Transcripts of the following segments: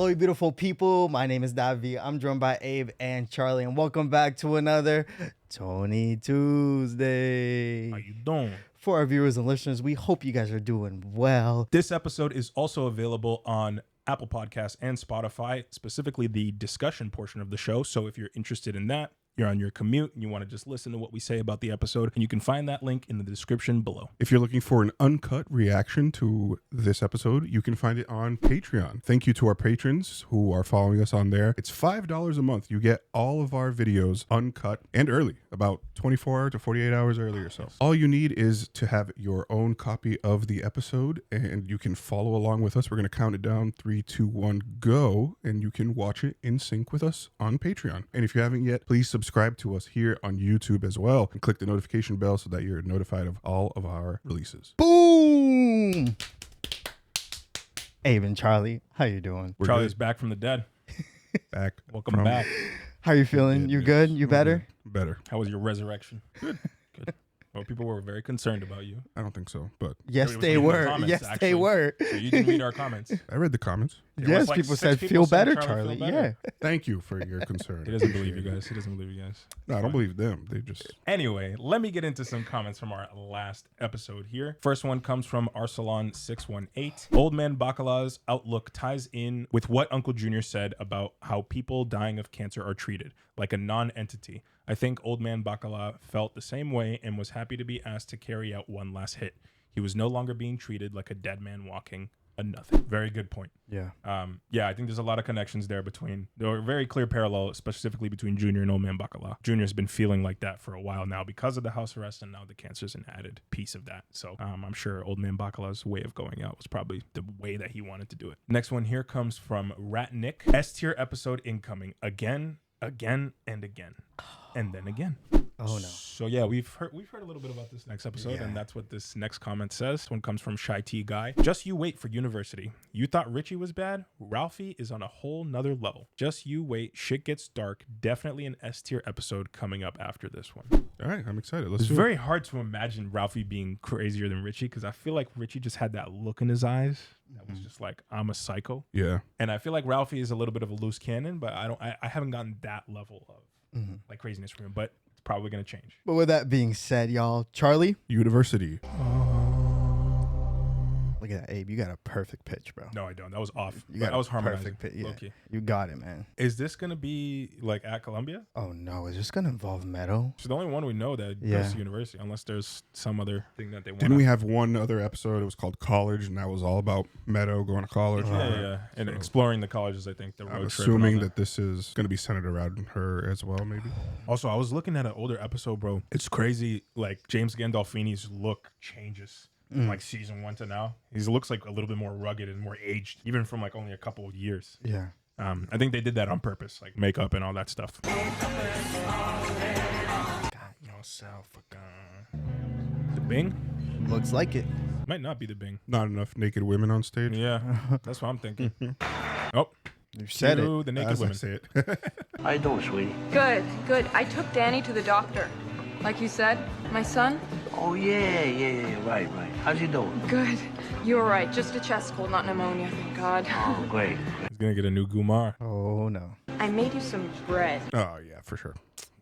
Hello, you beautiful people. My name is Davi. I'm joined by Abe and Charlie, and welcome back to another Tony Tuesday. How you doing? For our viewers and listeners, we hope you guys are doing well. This episode is also available on Apple Podcasts and Spotify, specifically the discussion portion of the show. So if you're interested in that, you're on your commute and you want to just listen to what we say about the episode, and you can find that link in the description below. If you're looking for an uncut reaction to this episode, you can find it on Patreon. Thank you to our patrons who are following us on there. It's $5 a month. You get all of our videos uncut and early, about 24 to 48 hours early or so. All you need is to have your own copy of the episode, and you can follow along with us. We're going to count it down, 3, 2, 1, go, and you can watch it in sync with us on Patreon. And if you haven't yet, please subscribe to us here on YouTube as well, and click the notification bell so that you're notified of all of our releases. Boom! Abe and Charlie, how you doing? We're Charlie's good. back from the dead. Back. Welcome back. How you feeling? You good? You better? Better. How was your resurrection? Good. Well, people were very concerned about you. I don't think so, but Yes, It was they in the were. comments, Yes, actually. they were. So you didn't read our comments. I read the comments. There Yes, was like people 6 said, people feel saying better, Charlie, Charlie. feel better. Yeah. Thank you for your concern. He doesn't believe you guys. He doesn't believe you guys. No, I don't believe them. They just... Anyway, let me get into some comments from our last episode here. First one comes from Arsalan618. Old Man Bacala's outlook ties in with what Uncle Junior said about how people dying of cancer are treated, like a non-entity. I think Old Man Bacala felt the same way and was happy to be asked to carry out one last hit. He was no longer being treated like a dead man walking a nothing. Very good point. Yeah. Yeah, I think there's a lot of connections there there are very clear parallel, specifically between Junior and Old Man Bacala. Junior's been feeling like that for a while now because of the house arrest, and now the cancer's an added piece of that. So I'm sure Old Man Bacala's way of going out was probably the way that he wanted to do it. Next one here comes from Rat Nick. S-tier episode incoming. Again, and again. And then again. Oh, no. So yeah, we've heard a little bit about this next episode, and that's what this next comment says. This one comes from Shy T Guy. Just you wait for University. You thought Richie was bad? Ralphie is on a whole nother level. Just you wait. Shit gets dark. Definitely an S-tier episode coming up after this one. All right, I'm excited. Let's It's do very hard to imagine Ralphie being crazier than Richie, because I feel like Richie just had that look in his eyes that was just like, I'm a psycho. Yeah. And I feel like Ralphie is a little bit of a loose cannon, but I haven't gotten that level of like craziness from him, but it's probably going to change. But with that being said, y'all, Charlie, University. look at that, Abe. You got a perfect pitch, bro. No, I don't. That was off. You got I was a harmonizing. perfect pitch. Yeah. Low-key. You got it, man. Is this going to be like at Columbia? Oh, no. Is this going to involve Meadow? She's the only one we know that goes to university, unless there's some other thing that they want. Didn't we have one other episode? It was called College, and that was all about Meadow going to college. Yeah. And exploring the colleges, I think. The road I'm trip and assuming all that this is going to be centered around her as well, maybe. Also, I was looking at an older episode, bro. It's crazy. Like James Gandolfini's look changes from like season 1 to now. He looks like a little bit more rugged and more aged, even from like only a couple of years. Yeah. I think they did that on purpose, like makeup and all that stuff. Got yourself a gun. The Bing? Looks like it. Might not be the Bing. Not enough naked women on stage. Yeah, that's what I'm thinking. Oh, You said cue it. the naked As I women. say it. How you doing, sweetie? Good, good. I took Danny to the doctor. Like you said, my son? Oh, yeah, right. How's he doing? Good. You were right. Just a chest cold, not pneumonia, thank God. Oh, great. He's gonna get a new Gumar. Oh, no. I made you some bread. Oh, yeah, for sure.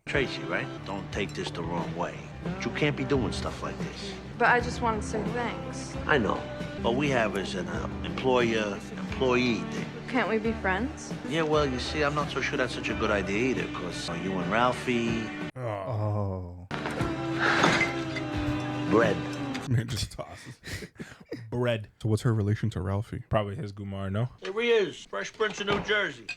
Tracy, right? Don't take this the wrong way. But you can't be doing stuff like this. But I just wanted to say thanks. I know. What we have is an employer-employee thing. Can't we be friends? Yeah, well, you see, I'm not so sure that's such a good idea either, because you and Ralphie... Oh. Bread. Man just tosses. Bread. So what's her relation to Ralphie? Probably his Gumar, no? Here he is, Fresh Prince of New Jersey.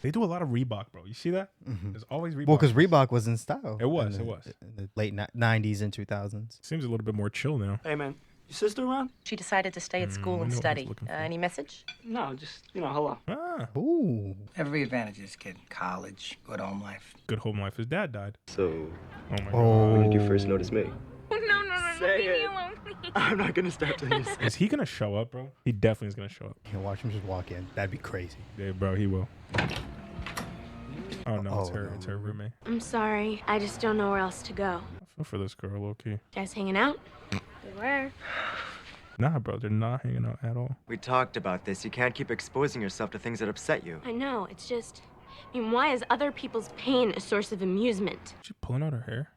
They do a lot of Reebok, bro. You see that? There's always Reebok. Well, because Reebok was in style. It was, in it was. In the late 90s and 2000s. Seems a little bit more chill now. Hey, man, your sister around? She decided to stay at school I and know what I was study. looking for. Any message? No, just, hello. Ah, Ooh. Every advantage is kid. College, good home life. good home life. His dad died. So, Oh my god. when Oh. did you first notice me? No, Say leave me it. alone, please. I'm not gonna start till you say. Is he gonna show up, bro? He definitely is gonna show up. You watch him just walk in. That'd be crazy. Yeah, bro, he will. Oh no, it's Oh, her. no. It's her roommate. I'm sorry. I just don't know where else to go. I feel for this girl, low key. You guys hanging out? We were. Nah, bro, they're not hanging out at all. We talked about this. You can't keep exposing yourself to things that upset you. I know, it's just... I mean, why is other people's pain a source of amusement? She pulling out her hair?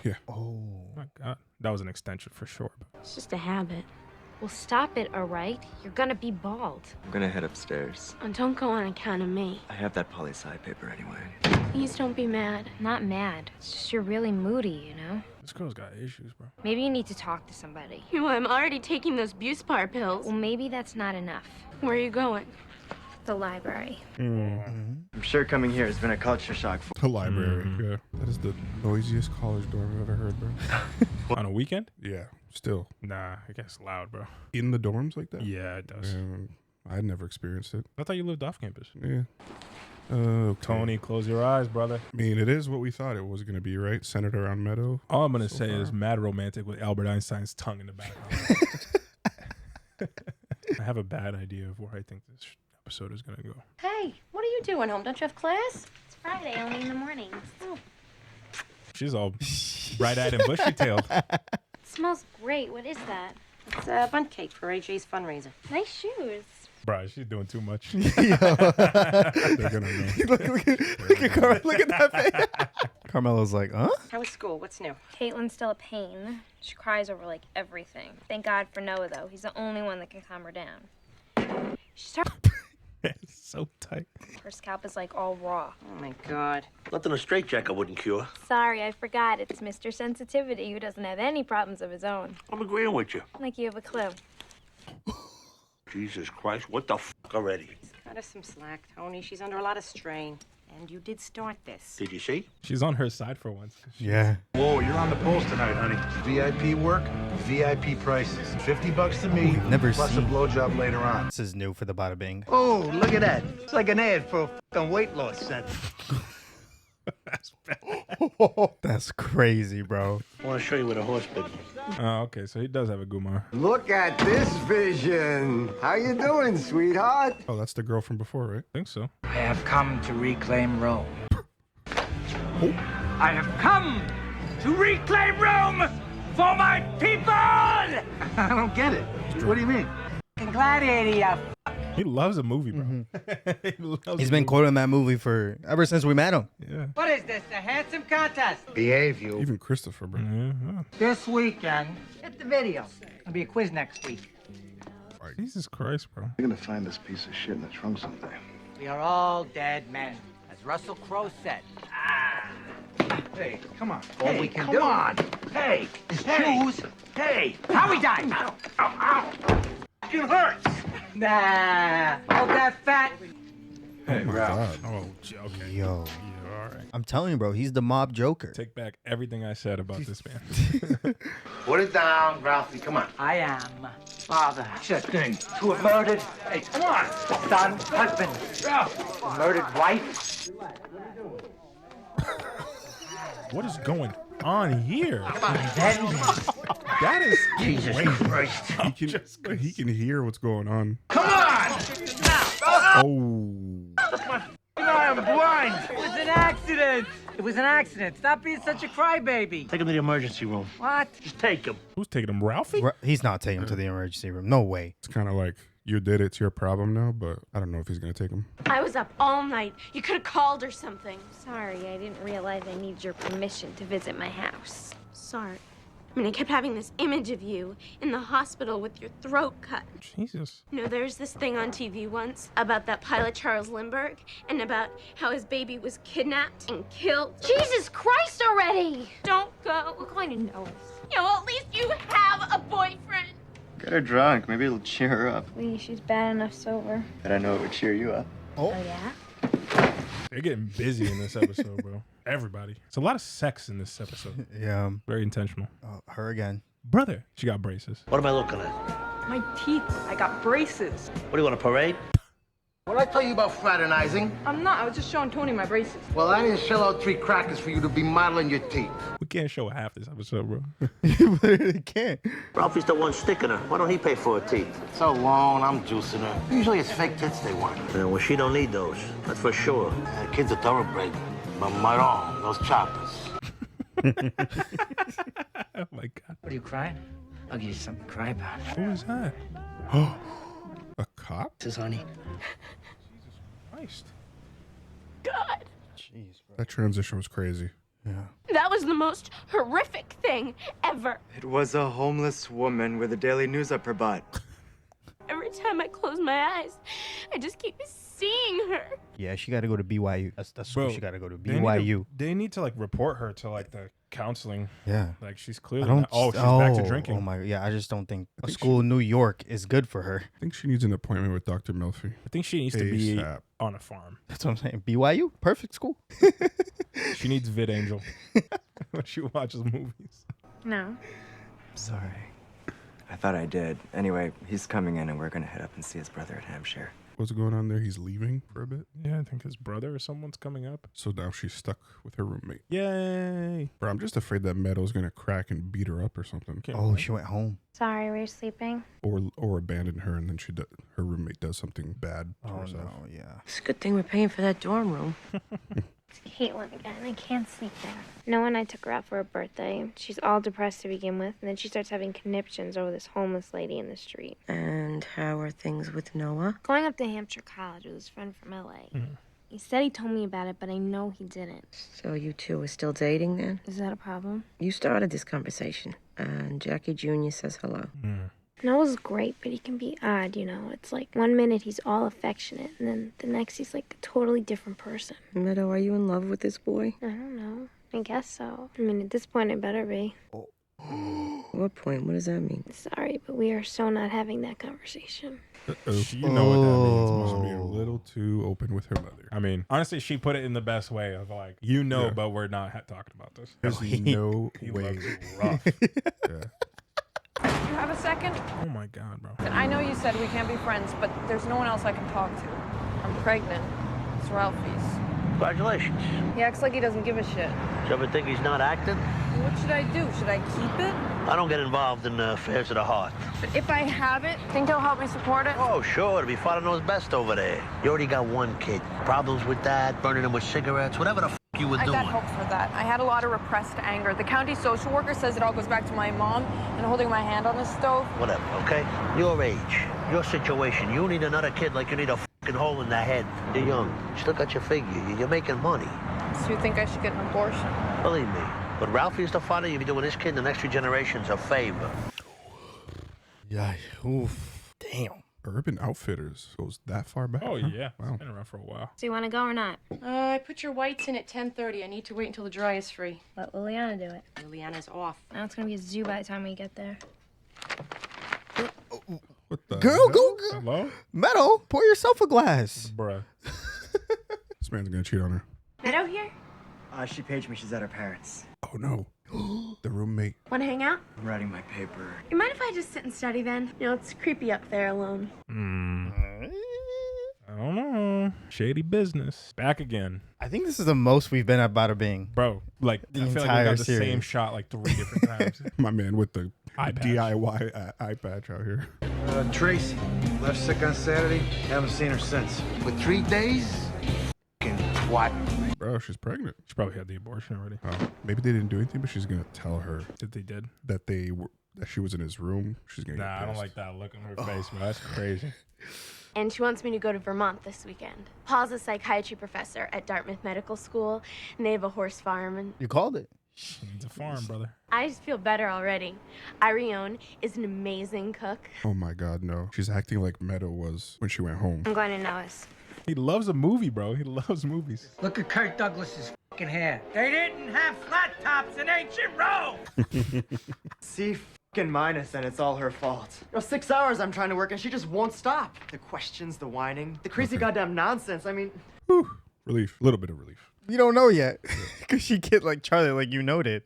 Yeah. Oh. My God. That was an extension for sure. Bro. It's just a habit. Well, stop it, all right? You're gonna be bald. I'm gonna head upstairs. And don't go on account of me. I have that poli-sci paper anyway. Please don't be mad. Not mad. It's just you're really moody, you know? This girl's got issues, bro. Maybe you need to talk to somebody. You know, I'm already taking those Buspar pills. Well, maybe that's not enough. Where are you going? The library. I'm sure coming here has been a culture shock for The library. Yeah. That is the noisiest college dorm I've ever heard, bro. On a weekend? Yeah. Still. Nah, it gets loud, bro. In the dorms like that? Yeah, it does. I'd never experienced it. I thought you lived off campus. Yeah. Okay. Tony, close your eyes, brother. I mean, it is what we thought it was going to be, right? Centered around Meadow. All I'm going to So say far. is mad romantic with Albert Einstein's tongue in the background. I have a bad idea of where I think this episode is going to go. Hey, what are you doing home? Don't you have class? It's Friday, only in the mornings. Oh. She's all bright-eyed and bushy-tailed. It smells great. What is that? It's a bundt cake for AJ's fundraiser. Nice shoes. Bro, she's doing too much. They're going to know. Look at Carmelo. Look at that face. Carmelo's like, huh? How was school? What's new? Caitlin's still a pain. She cries over, like, everything. Thank God for Noah, though. He's the only one that can calm her down. She starts... It's so tight. Her scalp is, like, all raw. Oh, my God. Nothing a straitjacket wouldn't cure. Sorry, I forgot. It's Mr. Sensitivity who doesn't have any problems of his own. I'm agreeing with you. Like you have a clue. Jesus Christ, what the f already? Cut her some slack, Tony. She's under a lot of strain. And you did start this. Did you see? She's on her side for once. Yeah. Whoa, you're on the post tonight, honey. VIP work, VIP prices. $50 to me, We've never plus seen- a blowjob later on. This is new for the Bada Bing. Oh, look at that. It's like an ad for a fucking weight loss center. That's crazy, bro. I want to show you where the horse bit. Oh, okay, so he does have a gumar. Look at this vision. How you doing, sweetheart? Oh, that's the girl from before, right? I think so. I have come to reclaim Rome. I have come to reclaim Rome for my people! I don't get it. What do you mean? Gladiator, you He loves a movie, bro. He loves He's a been movie. quoting that movie for ever since we met him. Yeah. What is this, a handsome contest? Behave you. Even Christopher, bro. Yeah. This weekend, hit the video. There'll be a quiz next week. Jesus Christ, bro. You're gonna find this piece of shit in the trunk someday. We are all dead men, as Russell Crowe said. Hey, come on. All we can do. on. Hey, Choose. hey. How we die? Ow, ow. It hurts. Nah, hold that fat. Oh, my God. Oh, okay. Yo. Yeah, all right. I'm telling you, bro, he's the mob joker. Take back everything I said about this man. Put it down, Ralphie. Come on. I am father. That thing. To a murdered. Hey, come on. Son, husband. Murdered wife. What is going on here? Vengeance. That is Jesus Christ. He can hear what's going on. Come on. Oh. I am blind. It was an accident. It was an accident. Stop being such a crybaby. Take him to the emergency room. What? Just take him. Who's taking him, Ralphie? He's not taking him to the emergency room. No way. It's kind of like, you did it, it's your problem now, but I don't know if he's going to take him. I was up all night. You could have called or something. Sorry, I didn't realize I needed your permission to visit my house. Sorry. I mean, I kept having this image of you in the hospital with your throat cut. Jesus. You know, there's this thing on TV once about that pilot Charles Lindbergh and about how his baby was kidnapped and killed. Jesus Christ already! Don't go. We're going to Noah's. You know, at least you have a boyfriend. Get her drunk. Maybe it'll cheer her up. Please, she's bad enough sober. And I know it would cheer you up. Oh, yeah? They're getting busy in this episode, bro. Everybody. It's a lot of sex in this episode. Yeah. Very intentional. Her again. Brother, she got braces. What am I looking at? My teeth. I got braces. What do you want, a parade? What did I tell you about fraternizing? I'm not. I was just showing Tony my braces. Well, I didn't shell out 3 crackers for you to be modeling your teeth. We can't show half this episode, bro. You literally can't. Ralphie's the one sticking her. Why don't he pay for her teeth? So long, I'm juicing her. Usually it's fake tits they want. Well, she don't need those. That's for sure. The kid's a thoroughbred. But Maron, those choppers. Oh, my God. What are you crying? I'll give you something to cry about. Who is that? Oh, a cop? This is honey. Christ. God, Jeez, bro. That transition was crazy. Yeah. that was the most horrific thing ever. It was a homeless woman with a Daily News up her butt. Every time I close my eyes, I just keep seeing her. Yeah, she got to go to BYU. That's school Bro, she got to go to. They BYU. they need to like report her to like the counseling. Yeah. Like she's I clearly don't. not, oh, she's back to drinking. Oh my. Yeah, I just don't think a think school in New York is good for her. I think she needs an appointment with Dr. Melfi. I think she needs to be ASAP. on a farm. That's what I'm saying. BYU, perfect school. She needs VidAngel when she watches movies. No. Sorry. I thought I did. Anyway, he's coming in and we're gonna head up and see his brother at Hampshire. What's going on there? He's leaving for a bit. Yeah, I think his brother or someone's coming up. So now she's stuck with her roommate. Yay! Bro, I'm just afraid that Meadow's gonna crack and beat her up or something. Oh, she went home. Sorry, were you sleeping? Or abandon her and then her roommate does something bad to Oh herself. no. Yeah. It's a good thing we're paying for that dorm room. It's Caitlin again. I can't sleep there. Noah and I took her out for her birthday. She's all depressed to begin with, and then she starts having conniptions over this homeless lady in the street. And how are things with Noah? Going up to Hampshire College with his friend from LA. He said he told me about it, but I know he didn't. So you two are still dating then? Is that a problem? You started this conversation, and Jackie Jr. says hello. Noah's great, but he can be odd, you know. It's like 1 minute he's all affectionate, and then the next he's like a totally different person. Meadow, are you in love with this boy? I don't know. I guess so. I mean, at this point, I better be. What point? What does that mean? Sorry, but we are so not having that conversation. You know what that means. Must Mom. be a little too open with her mother. I mean, honestly, she put it in the best way of like, Yeah. but we're not talking about this. There's no He way. looks rough. Yeah. You have a second? Oh my god, bro. I know you said we can't be friends, but there's no one else I can talk to. I'm pregnant. It's Ralphie's. Congratulations. He acts like he doesn't give a shit. Do you ever think he's not acting? What should I do? Should I keep it? I don't get involved in affairs of the heart. But if I have it, think he'll help me support it? Oh, sure. It'll be Father knows best over there. You already got one kid. Problems with that, burning him with cigarettes, whatever the f you were I doing. got help for that. I had a lot of repressed anger. The county social worker says it all goes back to my mom and holding my hand on the stove. Whatever, okay? Your age, your situation. You need another kid like you need a f***ing hole in the head. You're young. You still got your figure. You're making money. So you think I should get an abortion? Believe me. But Ralphie is the father. You'll be doing this kid and the next 3 generations a favor. Yeah. Oof. Damn. Urban Outfitters goes that far back. Oh huh? yeah, Wow. it's been around for a while. So you want to go or not? I put your whites in at 10:30. I need to wait until the dry is free. Let Liliana do it. Liliana's off. Now it's going to be a zoo by the time we get there. What the Girl, hell? go. Hello, Meadow, pour yourself a glass. bruh. This man's gonna cheat on her. Meadow here? She paged me. She's at her parents'. Oh no. The roommate. Want to hang out? I'm writing my paper. You mind if I just sit and study then? You know, it's creepy up there alone. I don't know. Shady business. Back again, I think this is the most we've been at Bada Bing. bro. Like The I feel like we entire got the series. same shot like 3 different times. My man with the Eye patch. DIY eye patch out here. Tracy, left sick on Saturday. Haven't seen her since. For 3 days? What? Bro, she's pregnant. She probably had the abortion already. Maybe they didn't do anything, but she's gonna tell her That they did. that that she was in his room. She's gonna Nah, get I don't pissed. like that look on her face, man. That's crazy. And she wants me to go to Vermont this weekend. Paul's a psychiatry professor at Dartmouth Medical School, and they have a horse farm. And You called it. She needs a farm, brother. I just feel better already. Irione is an amazing cook. Oh my god, no. She's acting like Meadow was when she went home. I'm going to Noah's. He loves a movie, bro. He loves movies. Look at Kirk Douglas's fucking hair. They didn't have flat tops in ancient Rome. C fucking minus, and it's all her fault. 6 hours I'm trying to work, and she just won't stop. The questions, the whining, the crazy goddamn nonsense. I mean, Whew. Relief. A little bit of relief. You don't know yet. Because she kid like Charlie, like you noted.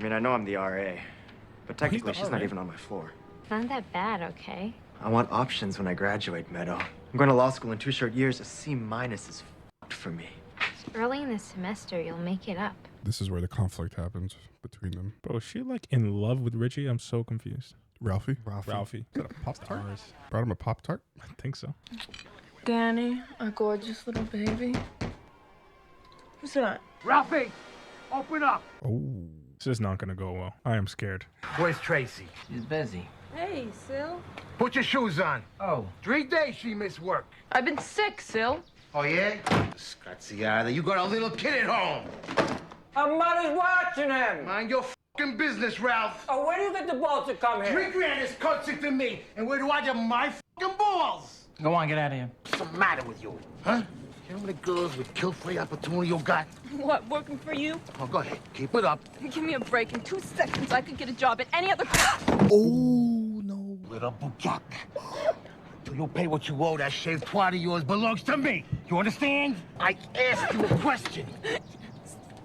I know I'm the RA, but technically the she's not RA? even on my floor. Not that bad, okay? I want options when I graduate, Meadow. I'm going to law school in 2 short years. A C minus is fucked for me. Early in the semester, you'll make it up. This is where the conflict happens between them. Bro, is she like in love with Richie? I'm so confused. Ralphie? Ralphie. Is that a Pop-Tart? Stars. Brought him a Pop-Tart? I think so. Danny, a gorgeous little baby. Who's that? Ralphie, open up. Oh. It's just not gonna go well. I am scared. Where's Tracy? She's busy. Hey, Sil. Put your shoes on. Oh. 3 days she missed work. I've been sick, Sil. Oh, yeah? Scutsy either. You got a little kid at home. Her mother's watching him. Mind your fucking business, Ralph. Oh, where do you get the balls to come here? 3 grand is costing to me. And where do I get my fucking balls? Go on, get out of here. What's the matter with you? Huh? You know how many girls with kill-free opportunity you got? What, working for you? Oh, go ahead. Keep it up. Give me a break. In 2 seconds, I could get a job at any other... Oh, no. Little bukak. Till you pay what you owe, that shaved twat of yours belongs to me. You understand? I asked you a question.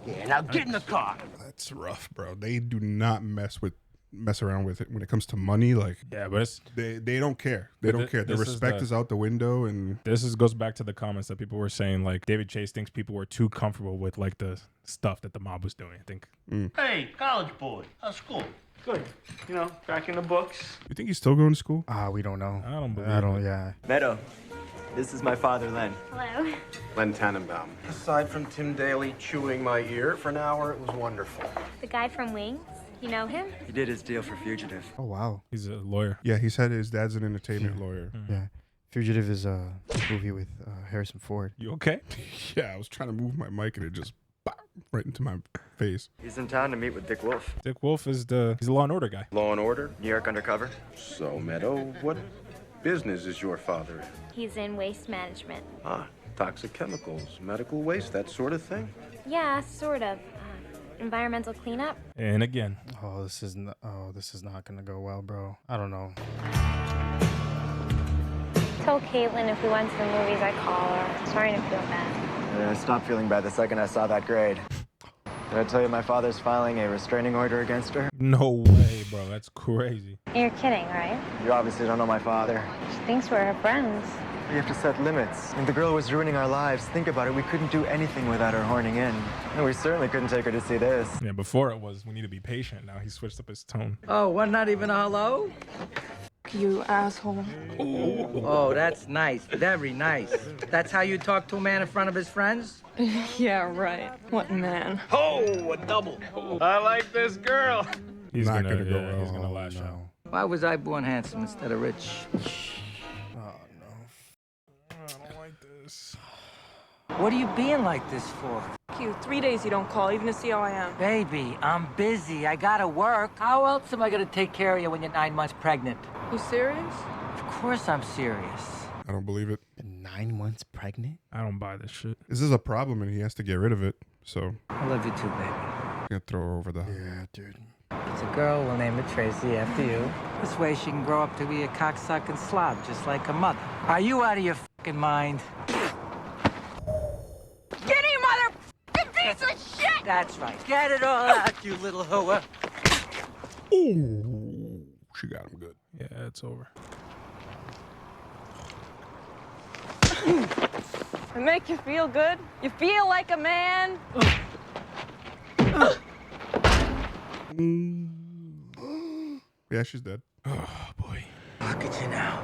Yeah, now get in the car. That's rough, bro. They do not mess around with it when it comes to money. Like, Yeah, but it's they don't care. They don't care. The this is respect the- is out the window, and goes back to the comments that people were saying, like David Chase thinks people were too comfortable with like the stuff that the mob was doing. I think. Hey, college boy. How's school? Good. You know, back in the books. you think he's still going to school? We don't know. I don't believe I don't. it. Yeah. Meadow, this is my father, Len. Hello. Len Tannenbaum. Aside from Tim Daly chewing my ear for an hour, it was wonderful. The guy from Wings. You know him? He did his deal for Fugitive. Oh wow. He's a lawyer. Yeah, he said his dad's an entertainment lawyer. Yeah. Fugitive is a movie with Harrison Ford. You okay? Yeah, I was trying to move my mic and it just bop, right into my face. He's in town to meet with Dick Wolf. Dick Wolf is he's a Law and Order guy. Law and Order? New York Undercover. So, Meadow, what business is your father in? He's in waste management. Ah, toxic chemicals, medical waste, that sort of thing? Yeah, sort of. Environmental cleanup. And again, This is not gonna go well, bro. I don't know. Told Caitlin if we went to the movies, I'd call her. Starting to feel bad. Yeah, I stopped feeling bad the second I saw that grade. Did I tell you my father's filing a restraining order against her? no way, bro. That's crazy. You're kidding, right? You obviously don't know my father. She thinks we're her friends. We have to set limits. And the girl was ruining our lives. Think about it. We couldn't do anything without her horning in. And we certainly couldn't take her to see this. Yeah, before it was we need to be patient. Now he switched up his tone. Oh, what, not even a hello? You asshole. Oh, that's nice. Very nice. That's how you talk to a man in front of his friends? Yeah, right. What man? Oh, a double. I like this girl. He's Not gonna gonna go yeah, he's well. gonna lash out. Why was I born handsome instead of rich? Oh no. I don't like this. What are you being like this for? You, 3 days you don't call, even to see how I am. Baby, I'm busy. I gotta work. How else am I gonna take care of you when you're 9 months pregnant? You serious? Of course I'm serious. I don't believe it. 9 months pregnant? I don't buy this shit. This is a problem, and he has to get rid of it. So I love you too, baby. I'm gonna throw her over the. Yeah, dude. It's a girl, we'll name her Tracy after you. This way she can grow up to be a cocksucking slob, just like her mother. Are you out of your fucking mind? Get him, mother piece of shit! That's right. Get it all out, you little hooer. Ooh, she got him good. Yeah, it's over. It make you feel good? You feel like a man? Yeah, she's dead. Oh boy. Look at you now.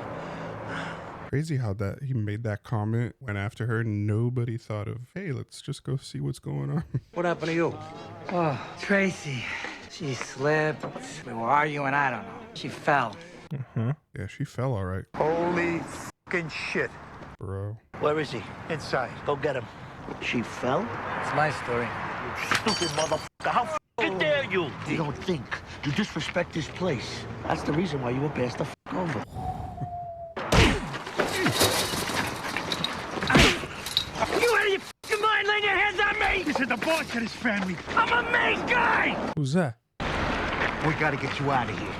Crazy how that he made that comment, went after her. Nobody thought of, hey, let's just go see what's going on. What happened to you? Oh, Tracy. She slipped. We were arguing, I don't know. She fell. Yeah, she fell all right, Holy fucking shit. bro. Where is he? Inside. Go get him. She fell? It's my story. Stupid motherfucker. How fucking dare you? You don't think. You disrespect this place. That's the reason why you were passed the fuck over. You out of your fucking mind laying your hands on me? This is the boss of this family. I'm a main guy! Who's that? We gotta get you out of here.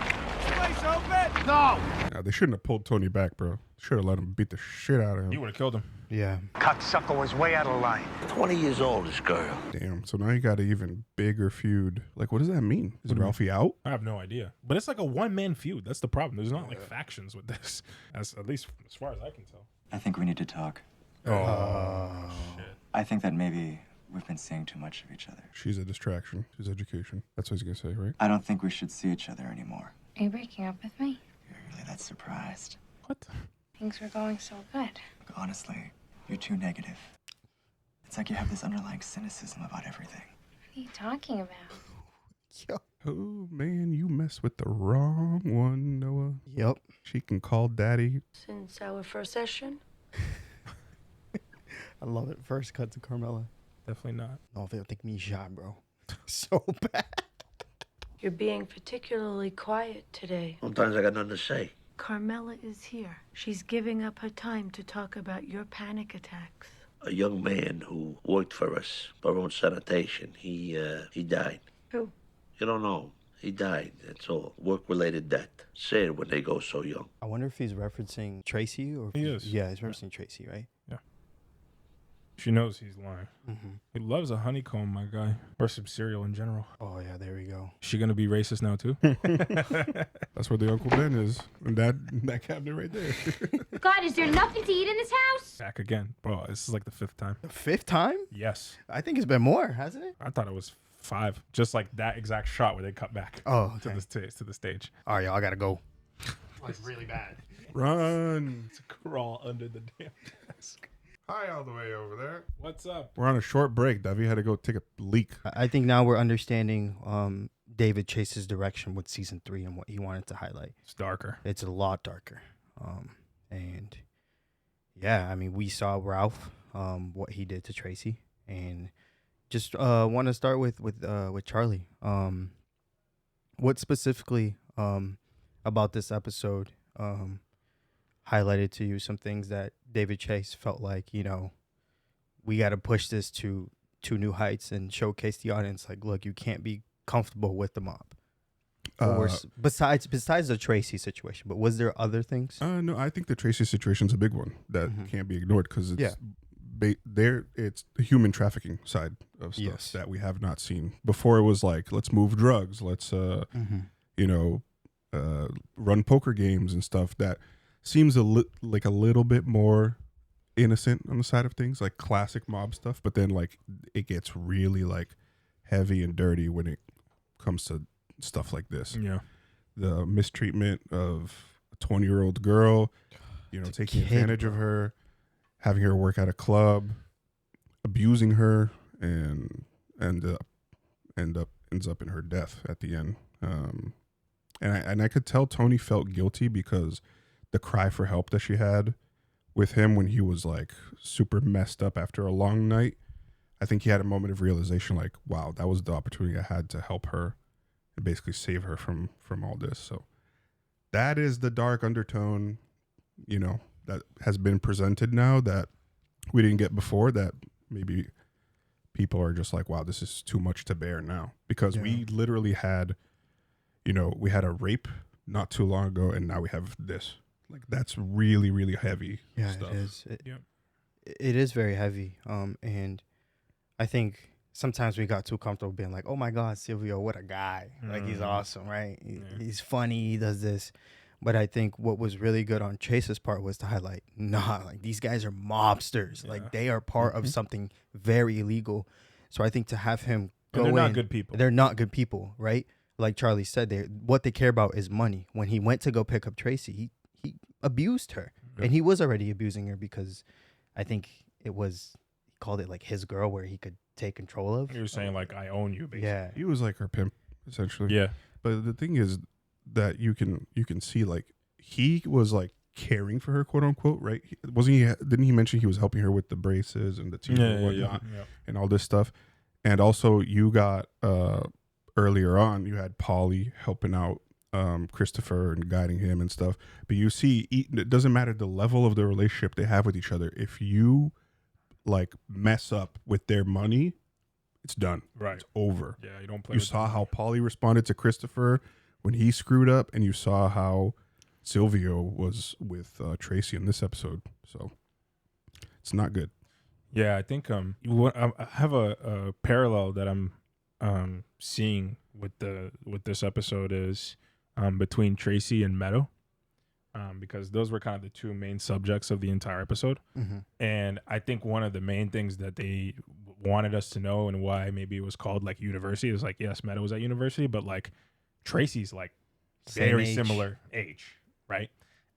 Place open? No. Yeah, they shouldn't have pulled Tony back, bro. Should have let him beat the shit out of him. You would have killed him. Yeah. Cocksucker was way out of line. 20 years old, this girl. Damn. So now you got an even bigger feud. Like, what does that mean? Is Ralphie out? I have no idea. But it's like a one-man feud. That's the problem. There's not like factions with this. As at least as far as I can tell. I think we need to talk. Oh, shit. I think that maybe we've been seeing too much of each other. She's a distraction. She's education. That's what he's gonna say, right? I don't think we should see each other anymore. Are you breaking up with me? You're really that surprised. What? Things were going so good. Honestly, you're too negative. It's like you have this underlying cynicism about everything. What are you talking about? Yo. Oh man, you mess with the wrong one, Noah. Yep. She can call daddy. Since our first session? I love it. First cut to Carmela. Definitely not. No, they'll think me shy, bro. So bad. You're being particularly quiet today. Sometimes I got nothing to say. Carmela is here. She's giving up her time to talk about your panic attacks. A young man who worked for us, Baron Sanitation, he died. Who? You don't know. He died, that's all. Work-related death. Sad when they go so young. I wonder if he's referencing Tracy or... He is. Yeah, he's referencing Tracy, right? Yeah. She knows he's lying. Mm-hmm. He loves a honeycomb, my guy. Or some cereal in general. Oh, yeah, there we go. Is she going to be racist now, too? That's where the Uncle Ben is. And that cabinet right there. God, is there nothing to eat in this house? Back again. Bro, this is like the 5th time. The 5th time? Yes. I think it's been more, hasn't it? I thought it was 5. Just like that exact shot where they cut back Oh, to okay. the stage. All right, y'all, I got to go. Like, really bad. Run. To crawl under the damn desk. Hi, all the way over there. What's up? We're on a short break. Davy had to go take a leak. I think now we're understanding David Chase's direction with season 3 and what he wanted to highlight. It's darker. It's a lot darker. And yeah, I mean, we saw Ralph, what he did to Tracy, and just want to start with Charlie. What specifically about this episode highlighted to you some things that David Chase felt like, you know, we got to push this to new heights and showcase the audience, like, look, you can't be comfortable with the mob. Or besides the Tracy situation, but was there other things? No, I think the Tracy situation's a big one that can't be ignored because it's it's the human trafficking side of stuff that we have not seen. Before it was like, let's move drugs, let's run poker games and stuff. That seems like a little bit more innocent on the side of things, like classic mob stuff. But then like it gets really like heavy and dirty when it comes to stuff like this. Yeah, the mistreatment of a 20-year-old girl, taking advantage of her, having her work at a club, abusing her, and ends up in her death at the end. And I could tell Tony felt guilty because the cry for help that she had with him when he was like super messed up after a long night. I think he had a moment of realization, like, wow, that was the opportunity I had to help her and basically save her from all this. So that is the dark undertone, that has been presented now that we didn't get before, that maybe people are just like, wow, this is too much to bear now. Because we literally had, we had a rape not too long ago, and now we have this. Like, that's really, really heavy stuff. It is. It is very heavy. And I think sometimes we got too comfortable being like, oh my God, Silvio, what a guy. Like, he's awesome, right? He's funny, he does this. But I think what was really good on Chase's part was to highlight, like, these guys are mobsters. Yeah. Like, they are part of something very illegal. So I think to have him go in. They're not good people. They're not good people, right? Like Charlie said, what they care about is money. When he went to go pick up Tracy, he abused her. Yeah. And he was already abusing her because I think he called it like his girl where he could take control of. He was saying like, I own you, basically. Yeah. He was like her pimp, essentially. Yeah. But the thing is that you can see, like, he was like caring for her, quote unquote, right? Didn't he mention he was helping her with the braces and the teeth and whatnot and all this stuff? And also you got earlier on, you had Polly helping out Christopher and guiding him and stuff. But you see, it doesn't matter the level of the relationship they have with each other. If you like mess up with their money, it's done. Right. It's over. Yeah, you don't play. You saw how Polly responded to Christopher when he screwed up, and you saw how Silvio was with Tracy in this episode. So it's not good. Yeah, I think I have a parallel that I'm seeing with this episode is between Tracy and Meadow, because those were kind of the two main subjects of the entire episode. Mm-hmm. And I think one of the main things that they wanted us to know, and why maybe it was called like university, is like, yes, Meadow was at university, but like Tracy's like very similar age, right?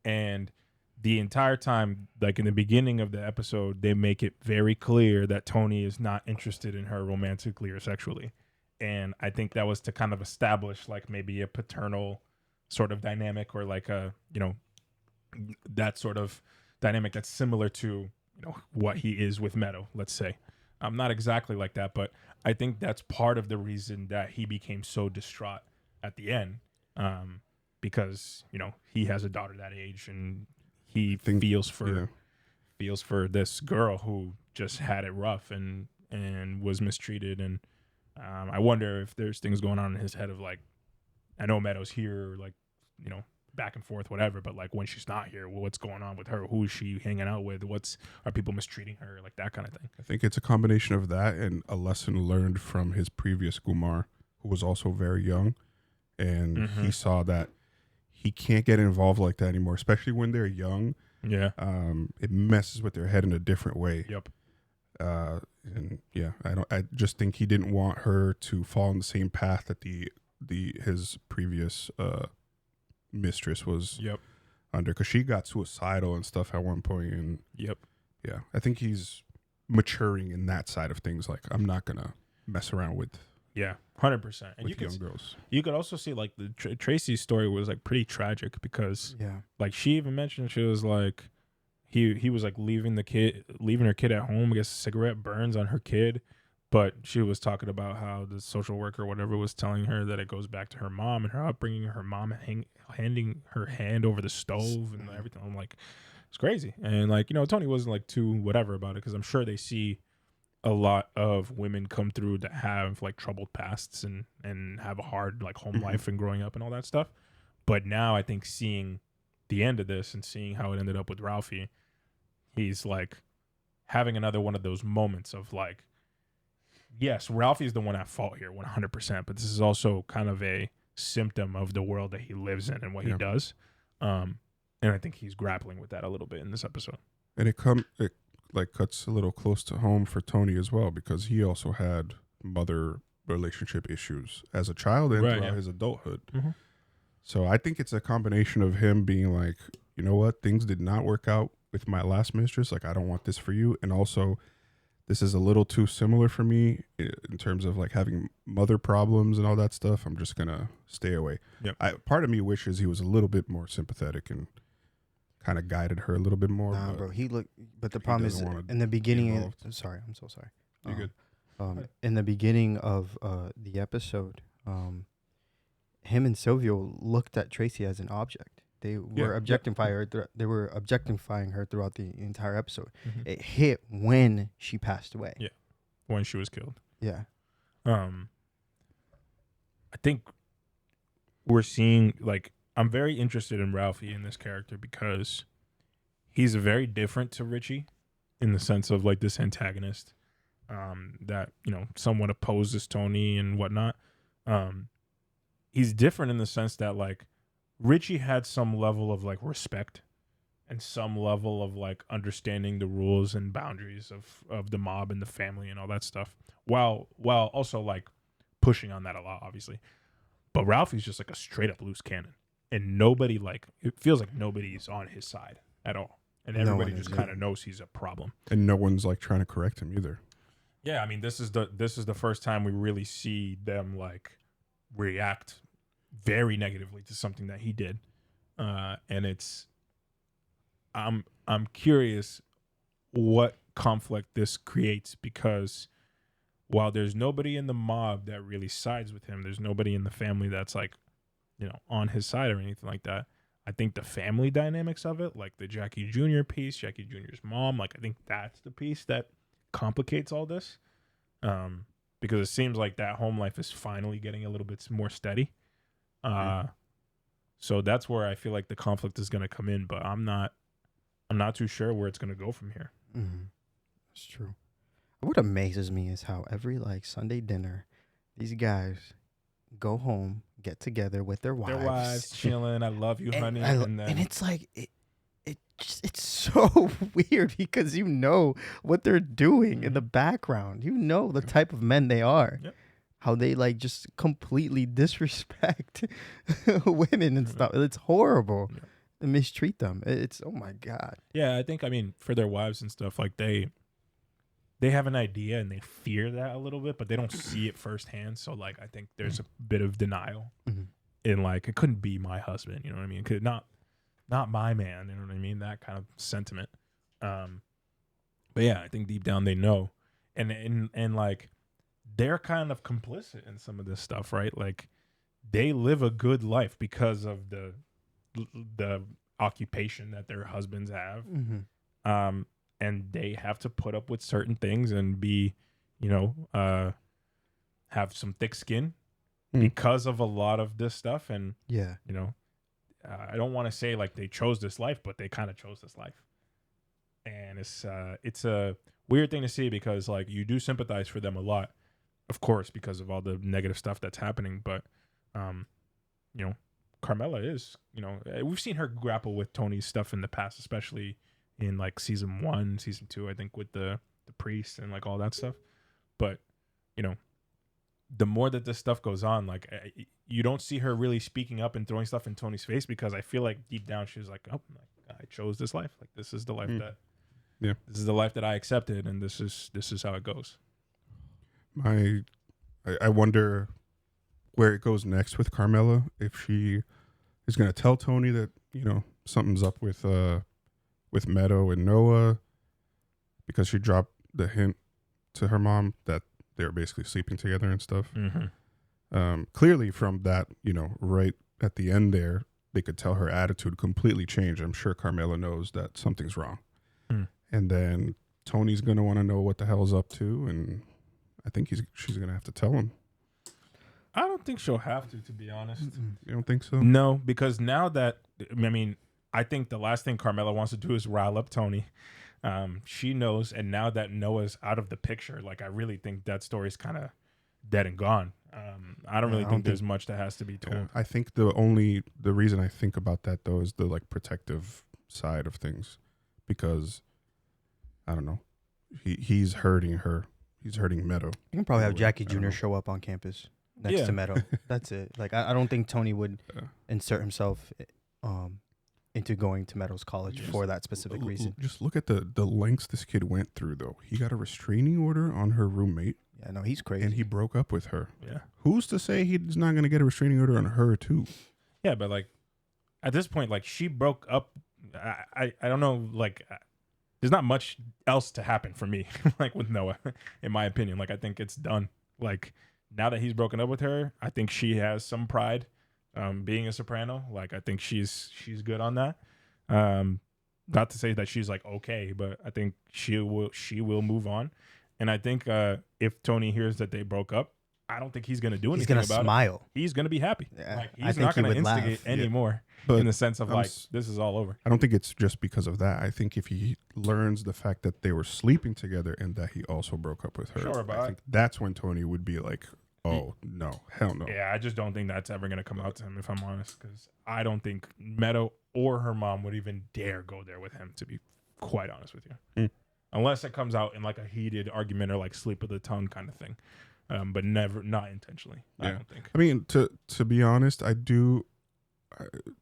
And the entire time, like in the beginning of the episode, they make it very clear that Tony is not interested in her romantically or sexually. And I think that was to kind of establish like maybe a paternal sort of dynamic, or like a, you know, that sort of dynamic that's similar to, you know, what he is with Meadow, let's say. Not exactly like that, but I think that's part of the reason that he became so distraught at the end, because, you know, he has a daughter that age, and he feels for this girl who just had it rough and was mistreated. And I wonder if there's things going on in his head of like, I know Meadow's here, like, you know, back and forth, whatever, but like when she's not here, what's going on with her? Who is she hanging out with? Are people mistreating her? Like that kind of thing. I think it's a combination of that and a lesson learned from his previous Kumar, who was also very young, and he saw that he can't get involved like that anymore, especially when they're young. Yeah. It messes with their head in a different way. Yep. And yeah, I just think he didn't want her to fall in the same path that his previous mistress was under, because she got suicidal and stuff at one point. And yeah, I think he's maturing in that side of things. Like, I'm not gonna mess around with 100%. And with young girls. You could also see like the Tracy's story was like pretty tragic, because like she even mentioned, she was like, he was like leaving her kid at home. I guess a cigarette burns on her kid. But she was talking about how the social worker or whatever was telling her that it goes back to her mom and her upbringing, her mom handing her hand over the stove and everything. I'm like, it's crazy. And like, you know, Tony wasn't like too whatever about it, because I'm sure they see a lot of women come through that have like troubled pasts and have a hard like home life and growing up and all that stuff. But now I think seeing the end of this and seeing how it ended up with Ralphie, he's like having another one of those moments of like, yes, Ralphie's the one at fault here, 100%. But this is also kind of a symptom of the world that he lives in and what he does. And I think he's grappling with that a little bit in this episode. And it like cuts a little close to home for Tony as well, because he also had mother relationship issues as a child and throughout his adulthood. So I think it's a combination of him being like, you know what, things did not work out with my last mistress. Like, I don't want this for you. And also, this is a little too similar for me in terms of like having mother problems and all that stuff. I'm just gonna stay away. Part of me wishes he was a little bit more sympathetic and kind of guided her a little bit more. Nah, bro. But the problem is in the beginning. Sorry, I'm so sorry. You're good. In the beginning of the episode, him and Silvio looked at Tracy as an object. They were objectifying her. They were objectifying her throughout the entire episode. It hit when she passed away. Yeah, when she was killed. Yeah. I think we're seeing like, I'm very interested in Ralphie in this character, because he's very different to Richie in the sense of like this antagonist that, you know, somewhat opposes Tony and whatnot. He's different in the sense that like Richie had some level of like respect and some level of like understanding the rules and boundaries of the mob and the family and all that stuff, while also like pushing on that a lot, obviously. But Ralphie's just like a straight up loose cannon, and nobody, like, it feels like nobody's on his side at all, and everybody just kind of knows he's a problem, and no one's like trying to correct him either. Yeah, I mean, this is the first time we really see them like react very negatively to something that he did, and it's I'm curious what conflict this creates, because while there's nobody in the mob that really sides with him, there's nobody in the family that's like, you know, on his side or anything like that. I think the family dynamics of it, like the Jackie Jr. piece, Jackie Jr.'s mom, like I think that's the piece that complicates all this, because it seems like that home life is finally getting a little bit more steady. So that's where I feel like the conflict is going to come in, but I'm not too sure where it's going to go from here. That's true. What amazes me is how every like Sunday dinner, these guys go home, get together with their wives, chilling. I love you, honey. And it's like it's so weird, because you know what they're doing in the background. You know the type of men they are. Yep. How they like just completely disrespect women and stuff. It's horrible. And mistreat them. It's, oh my God. Yeah, I think, I mean, for their wives and stuff, like they they have an idea and they fear that a little bit, but they don't see it firsthand. So like I think there's a bit of denial in like it couldn't be my husband, you know what I mean? Could not my man, you know what I mean? That kind of sentiment. But yeah, I think deep down they know, and like they're kind of complicit in some of this stuff, right? Like they live a good life because of the occupation that their husbands have. And they have to put up with certain things and be, you know, have some thick skin because of a lot of this stuff. And, you know, I don't want to say like they chose this life, but they kind of chose this life. And it's a weird thing to see because like you do sympathize for them a lot, of course, because of all the negative stuff that's happening. But, you know, Carmela is, you know, we've seen her grapple with Tony's stuff in the past, especially in like season 1, season 2, I think with the priest and like all that stuff. But, you know, the more that this stuff goes on, like you don't see her really speaking up and throwing stuff in Tony's face because I feel like deep down she's like, oh, I chose this life. Like this is the life this is the life that I accepted, and this is how it goes. I wonder where it goes next with Carmela. If she is going to tell Tony that, you know, something's up with Meadow and Noah, because she dropped the hint to her mom that they're basically sleeping together and stuff. Clearly from that, you know, right at the end there, they could tell her attitude completely changed. I'm sure Carmela knows that something's wrong. And then Tony's going to want to know what the hell's up to, and I think she's going to have to tell him. I don't think she'll have to be honest. You don't think so? No, because now that, I mean, I think the last thing Carmela wants to do is rile up Tony. She knows, and now that Noah's out of the picture, like I really think that story's kind of dead and gone. I don't really think there's much that has to be told. I think the reason I think about that though is the like protective side of things, because I don't know, he's hurting her. He's hurting Meadow. You can probably have Jackie Jr. show up on campus next to Meadow. That's it. Like I don't think Tony would insert himself into going to Meadow's college for that specific reason. Just look at the lengths this kid went through, though. He got a restraining order on her roommate. Yeah, no, he's crazy. And he broke up with her. Yeah. Who's to say he's not going to get a restraining order on her, too? Yeah, but, like, at this point, like, she broke up. I don't know, like, there's not much else to happen for me, like, with Noah, in my opinion. Like, I think it's done. Like, now that he's broken up with her, I think she has some pride. Being a soprano, like I think she's good on that. Not to say that she's like okay, but I think she will move on. And I think if Tony hears that they broke up, I don't think he's gonna do anything about it. He's gonna smile. He's gonna be happy. Yeah, like, he's not gonna instigate anymore in the sense of like this is all over. I don't think it's just because of that. I think if he learns the fact that they were sleeping together and that he also broke up with her, I think that's when Tony would be like, oh, no, hell no. Yeah, I just don't think that's ever going to come out to him, if I'm honest, because I don't think Meadow or her mom would even dare go there with him, to be quite honest with you. Unless it comes out in like a heated argument or like slip of the tongue kind of thing. But not intentionally, I don't think. I mean, to be honest, I do,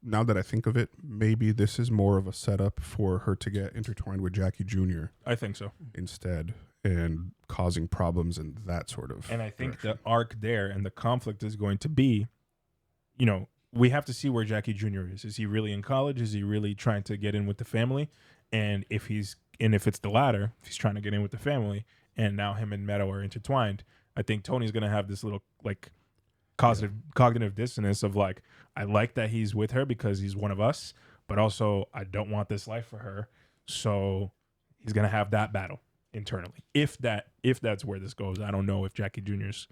now that I think of it, maybe this is more of a setup for her to get intertwined with Jackie Jr. I think so. Instead. And causing problems in that sort of And I think the arc there and the conflict is going to be, you know, we have to see where Jackie Jr. is. Is he really in college? Is he really trying to get in with the family? And if it's the latter, if he's trying to get in with the family and now him and Meadow are intertwined, I think Tony's going to have this little like cognitive dissonance of like, I like that he's with her because he's one of us, but also I don't want this life for her. So he's going to have that battle internally. If that's where this goes. I don't know if Jackie Jr.'s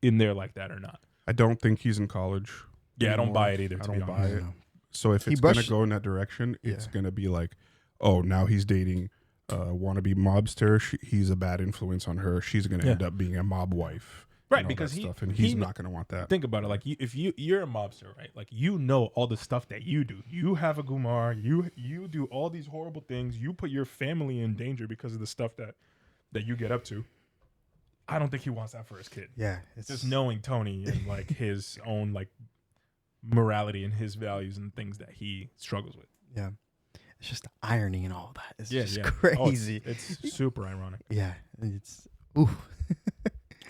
in there like that or not. I don't think he's in college. Yeah, I don't buy it either. I don't buy it. So if it's going to go in that direction, it's going to be like, oh, now he's dating wannabe mobster. He's a bad influence on her. She's going to end up being a mob wife. Right, because he's not going to want that. Think about it. Like, if you're a mobster, right? Like, you know all the stuff that you do. You have a gumar. You do all these horrible things. You put your family in danger because of the stuff that you get up to. I don't think he wants that for his kid. Yeah, it's just knowing Tony and like his own like morality and his values and things that he struggles with. Yeah, it's just the irony and all that. It's just Oh, crazy. it's super ironic. Yeah, it's ooh.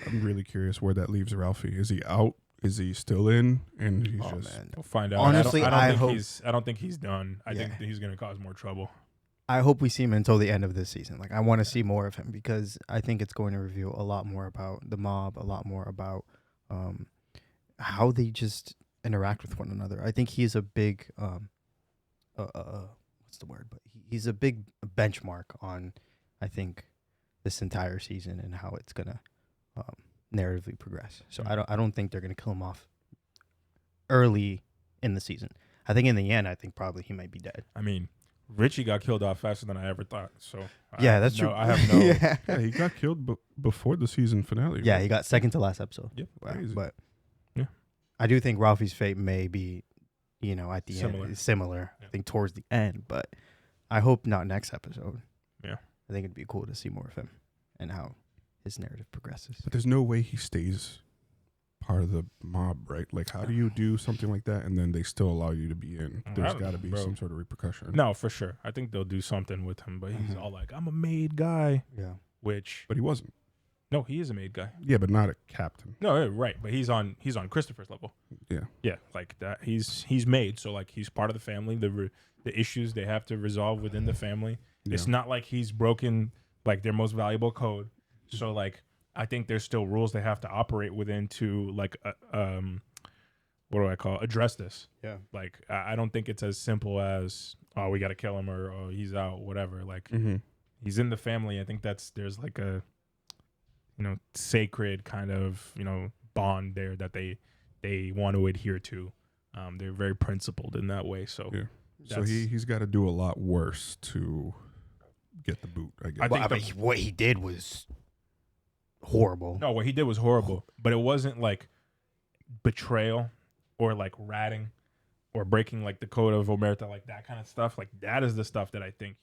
I'm really curious where that leaves Ralphie. Is he out? Is he still in? And he's We'll find out. Honestly, I don't think hope he's done. I think he's going to cause more trouble. I hope we see him until the end of this season. Like, I want to see more of him because I think it's going to reveal a lot more about the mob, a lot more about how they just interact with one another. I think he's a big, what's the word? But he's a big benchmark on, I think, this entire season and how it's gonna narratively progress. So I don't think they're gonna kill him off early in the season. I think in the end, I think probably he might be dead. I mean, Richie got killed off faster than I ever thought. So yeah, that's true. I have no. Yeah, he got killed before the season finale. Yeah, right? he got second to last episode. Yep, crazy. But yeah, I do think Ralphie's fate may be, at the Similar. end, similar. Yeah. I think towards the end, but I hope not next episode. Yeah, I think it'd be cool to see more of him and how his narrative progresses. But there's no way he stays part of the mob, right? Like, how do you do something like that and then they still allow you to be in? There's got to be some sort of repercussion. No, for sure. I think they'll do something with him, but he's all like, "I'm a made guy." Yeah, but he wasn't. No, he is a made guy. Yeah, but not a captain. No, yeah, right, but he's on Christopher's level. Yeah, like that. He's made, so like he's part of the family. The issues they have to resolve within the family. Yeah. It's not like he's broken like their most valuable code. So like I think there's still rules they have to operate within to like what do I call it? Address this. Yeah. Like I don't think it's as simple as we got to kill him or he's out, whatever. Like he's in the family. I think there's like a sacred kind of bond there that they want to adhere to. They're very principled in that way. So yeah. So he's got to do a lot worse to get the boot, I guess. I think what he did was horrible. No, what he did was horrible, but it wasn't like betrayal or like ratting or breaking like the code of Omerta, like that kind of stuff. Like that is the stuff that I think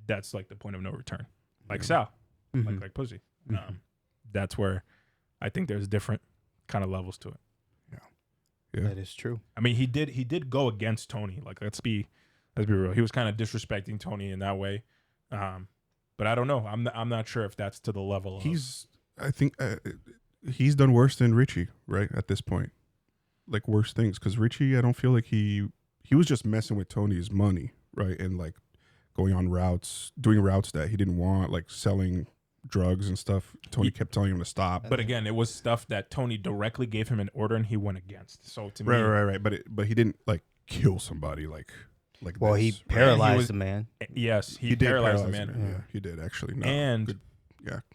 that's like the point of no return. Like Sal, like pussy. That's where I think there's different kind of levels to it. Yeah, that is true. I mean, he did go against Tony. Like let's be real. He was kind of disrespecting Tony in that way. But I don't know. I'm not sure if that's to the level. I think he's done worse than Richie, right? At this point, like worse things. Because Richie, I don't feel like he was just messing with Tony's money, right? And like going on routes, doing routes that he didn't want, like selling drugs and stuff. Tony kept telling him to stop. But again, it was stuff that Tony directly gave him an order and he went against. So to me, right. But he didn't like kill somebody like. Well, he paralyzed the man. Yes, he did paralyzed the man. Yeah, he did actually. No, and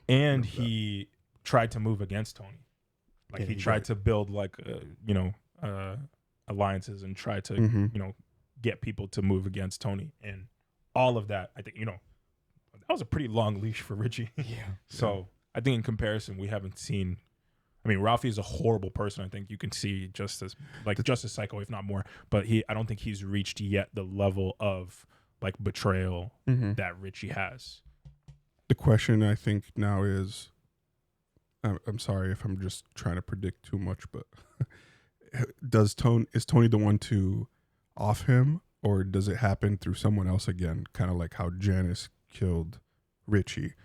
and he tried to move against Tony. Like he tried to build like alliances and try to get people to move against Tony, and all of that. I think that was a pretty long leash for Richie. Yeah. So I think in comparison, we haven't seen. I mean, Ralphie is a horrible person. I think you can see just as psycho, if not more. But I don't think he's reached yet the level of like betrayal that Richie has. The question I think now is, I'm sorry if I'm just trying to predict too much, but is Tony the one to off him, or does it happen through someone else again? Kind of like how Janice killed Richie.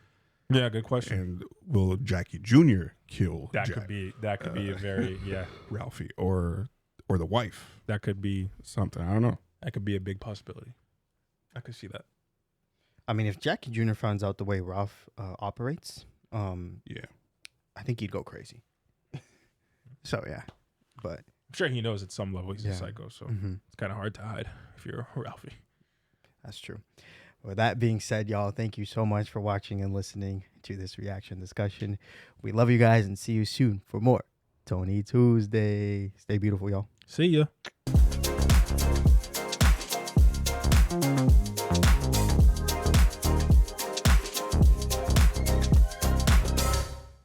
Yeah, good question. And will Jackie Jr. kill that? Could be a very Ralphie or the wife. That could be something. I don't know. That could be a big possibility. I could see that. I mean, if Jackie Jr. finds out the way Ralph operates, I think he'd go crazy. So yeah, but I'm sure he knows at some level he's a psycho. So it's kind of hard to hide if you're Ralphie. That's true. With that being said, y'all, thank you so much for watching and listening to this reaction discussion. We love you guys and see you soon for more Tony Tuesday. Stay beautiful, y'all. See ya.